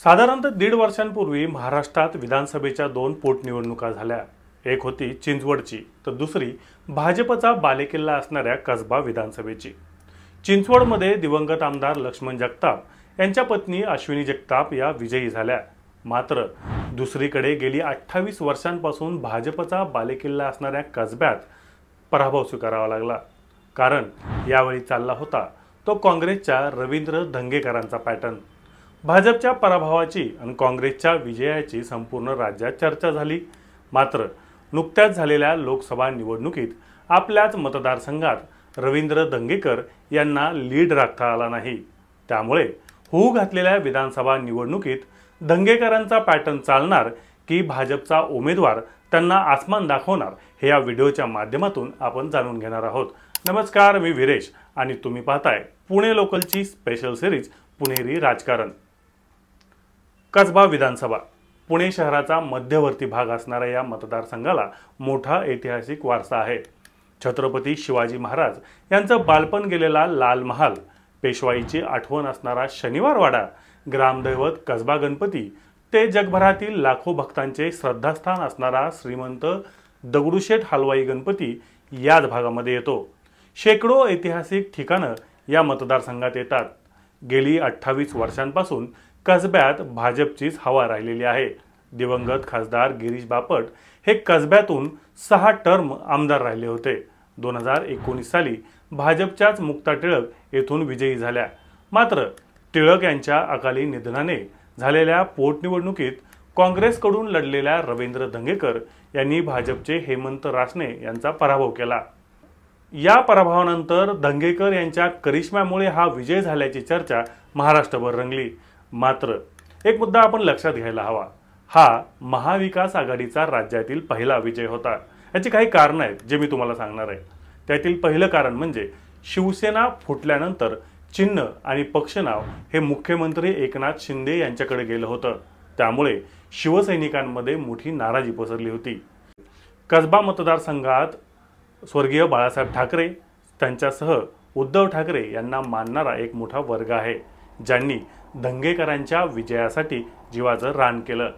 साधारणतः 1.5 वर्षांपूर्वी महाराष्ट्रात विधानसभेच्या 2 पोटनिवडणुका झाल्या। एक होती चिंचवडची तर दुसरी भाजपचा बालेकिल्ला असणाऱ्या कसबा विधानसभेची। चिंचवडमध्ये दिवंगत आमदार लक्ष्मण जगताप यांच्या पत्नी अश्विनी जगताप या विजयी झाल्या। मात्र दुसरीकडे गेली 28 वर्षांपासून भाजपचा बालेकिल्ला असणाऱ्या कसब्यात पराभव स्वीकारावा लागला। कारण यावेळी चालला होता तो काँग्रेसच्या रवींद्र धंगेकरांचा पॅटर्न। भाजपच्या पराभवाची आणि काँग्रेसच्या विजयाची संपूर्ण राज्यात चर्चा झाली। मात्र नुकत्याच झालेल्या लोकसभा निवडणुकीत आपल्याच मतदारसंघात रवींद्र धंगेकर यांना लीड राखता आला नाही। त्यामुळे होऊ घातलेल्या विधानसभा निवडणुकीत धंगेकरांचा पॅटर्न चालणार की भाजपचा उमेदवार त्यांना आसमान दाखवणार हे या व्हिडिओच्या माध्यमातून आपण जाणून घेणार आहोत। नमस्कार, मी विरेश आणि तुम्ही पाहताय पुणे लोकलची स्पेशल सिरीज पुणेरी राजकारण। कसबा विधानसभा पुणे शहराचा मध्यवर्ती भाग असणाऱ्या या मतदारसंघाला मोठा ऐतिहासिक वारसा आहे। छत्रपती शिवाजी महाराज यांचं बालपण गेलेला लाल महाल, पेशवाईची आठवण असणारा शनिवारवाडा, ग्रामदैवत कसबा गणपती ते जगभरातील लाखो भक्तांचे श्रद्धास्थान असणारा श्रीमंत दगडूशेठ हलवाई गणपती याच भागामध्ये येतो। शेकडो ऐतिहासिक ठिकाणं या मतदारसंघात येतात। गेली 28 वर्षांपासून कसब्यात भाजपचीच हवा राहिलेली आहे। दिवंगत खासदार गिरीश बापट हे कसब्यातून 6 टर्म आमदार राहिले होते। 2019 साली भाजपच्याच मुक्ता टिळक येथून विजयी झाल्या। मात्र टिळक यांच्या अकाली निधनाने झालेल्या पोटनिवडणुकीत काँग्रेसकडून लढलेल्या रवींद्र धंगेकर यांनी भाजपचे हेमंत रासने यांचा पराभव केला। या पराभवानंतर धंगेकर यांच्या करिश्म्यामुळे हा विजय झाल्याची चर्चा महाराष्ट्रभर रंगली। मात्र एक मुद्दा आपण लक्षात घ्यायला हवा, हा महाविकास आघाडीचा राज्यातील पहिला विजय होता। याची काही कारण आहेत जे मी तुम्हाला सांगणार आहे। त्यातील पहिलं कारण म्हणजे शिवसेना फुटल्यानंतर चिन्ह आणि पक्ष नाव हे मुख्यमंत्री एकनाथ शिंदे यांच्याकडे गेलं होतं। त्यामुळे शिवसैनिकांमध्ये मोठी नाराजी पसरली होती। कसबा मतदारसंघात स्वर्गीय बाळासाहेब ठाकरे त्यांच्यासह उद्धव ठाकरे यांना मानणारा एक मोठा वर्ग आहे, ज्यांनी धंगेकरांच्या विजयासाठी जीवाचं रान केलं।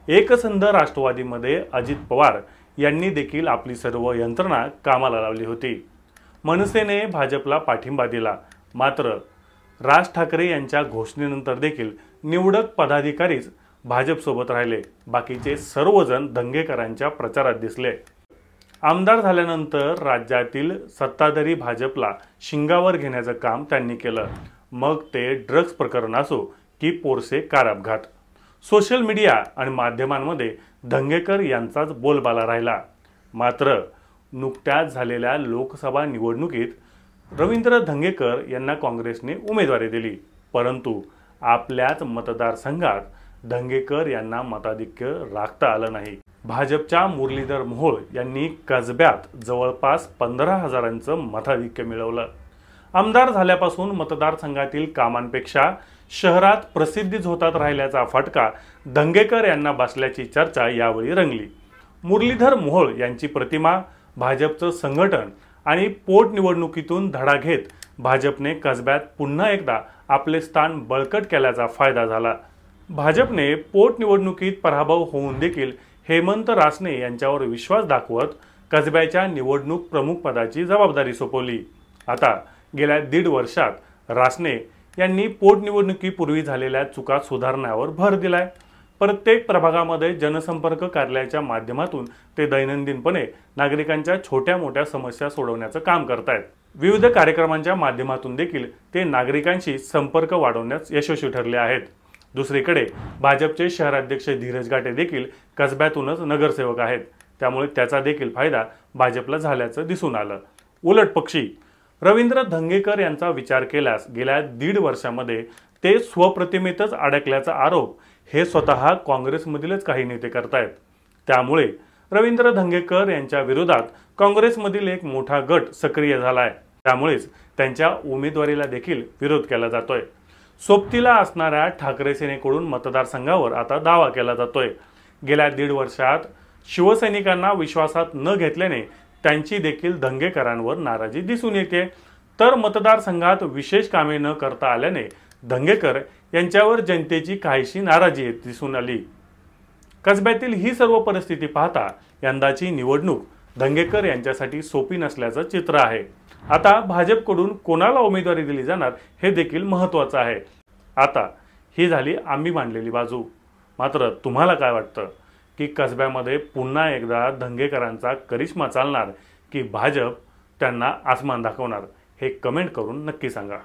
एकसंध राष्ट्रवादीमध्ये अजित पवार यांनी देखील आपली सर्व यंत्रणा कामाला लावली होती। मनसेने भाजपला पाठिंबा दिला। मात्र राज ठाकरे यांच्या घोषणेनंतर देखील निवडक पदाधिकारीच भाजपसोबत राहिले, बाकीचे सर्वजण धंगेकरांच्या प्रचारात दिसले। आमदार झाल्यानंतर राज्यातील सत्ताधारी भाजपला शिंगावर घेण्याचं काम त्यांनी केलं। मग ते ड्रग्ज प्रकरण असो की पोरसे कार अपघात, सोशल मीडिया आणि माध्यमांमध्ये धंगेकर यांचाच बोलबाला राहिला। मात्र नुकत्याच झालेल्या लोकसभा निवडणुकीत रवींद्र धंगेकर यांना काँग्रेसने उमेदवारी दिली, परंतु आपल्याच मतदारसंघात धंगेकर यांना मताधिक्य राखता आलं नाही। भाजपच्या मुरलीधर मोहोळ यांनी कसब्यात जवळपास 15,000चं मताधिक्य मिळवलं। आमदार झाल्यापासून मतदारसंघातील कामांपेक्षा शहरात प्रसिद्धी झोतात राहिल्याचा फटका धंगेकर यांना बसल्याची चर्चा यावेळी रंगली। मुरलीधर मोहोळ यांची प्रतिमा, भाजपचं संघटन आणि पोटनिवडणुकीतून धडा घेत भाजपने कसब्यात पुन्हा एकदा आपले स्थान बळकट केल्याचा फायदा झाला। भाजपने पोटनिवडणुकीत पराभव होऊन देखील हेमंत रासने यांच्यावर विश्वास दाखवत कसब्याच्या निवडणूक प्रमुख पदाची जबाबदारी सोपवली। आता गेल्या 1.5 वर्षात रासने यांनी पोटनिवडणुकीपूर्वी झालेल्या चुका सुधारण्यावर भर दिलाय। प्रत्येक प्रभागामध्ये जनसंपर्क कार्यालयाच्या माध्यमातून ते दैनंदिनपणे नागरिकांच्या छोट्या मोठ्या समस्या सोडवण्याचं काम करतायत। विविध कार्यक्रमांच्या माध्यमातून देखील ते नागरिकांशी संपर्क वाढवण्यास यशस्वी ठरले आहेत। दुसरीकडे भाजपचे शहराध्यक्ष धीरज घाटे देखील कसब्यातूनच नगरसेवक आहेत, त्यामुळे त्याचा देखील फायदा भाजपला झाल्याचं दिसून आलं। उलट पक्षी रवींद्र धंगेकर यांचा विचार केल्यास गेल्या 1.5 वर्षामध्ये ते स्वप्रतिमेतच अडकल्याचा आरोप हे स्वतः काँग्रेसमधीलच काही नेते करतायत। त्यामुळे रवींद्र धंगेकर यांच्या विरोधात काँग्रेसमधील एक मोठा गट सक्रिय झालाय। त्यामुळेच त्यांच्या उमेदवारीला देखील विरोध केला जातोय। सोबतीला असणाऱ्या ठाकरे सेनेकडून मतदारसंघावर आता दावा केला जातोय। गेल्या 1.5 वर्षात शिवसैनिकांना विश्वासात न घेतल्याने त्यांची देखील धंगेकरांवर नाराजी दिसून येते। तर मतदारसंघात विशेष कामे न करता आल्याने धंगेकर यांच्यावर जनतेची काहीशी नाराजी दिसून आली। कसब्यातील ही सर्व परिस्थिती पाहता यंदाची निवडणूक दंगेकर यांच्यासाठी सोपी नसल्याचं चित्र आहे। आता भाजपकडून कोणाला उमेदवारी दिली जाणार हे देखील महत्त्वाचं आहे। आता ही झाली आम्ही मांडलेली बाजू, मात्र तुम्हाला काय वाटतं की कसब्यामध्ये पुन्हा एकदा दंगेकरांचा करिश्मा चालणार की भाजप त्यांना आसमान दाखवणार? हे कमेंट करून नक्की सांगा।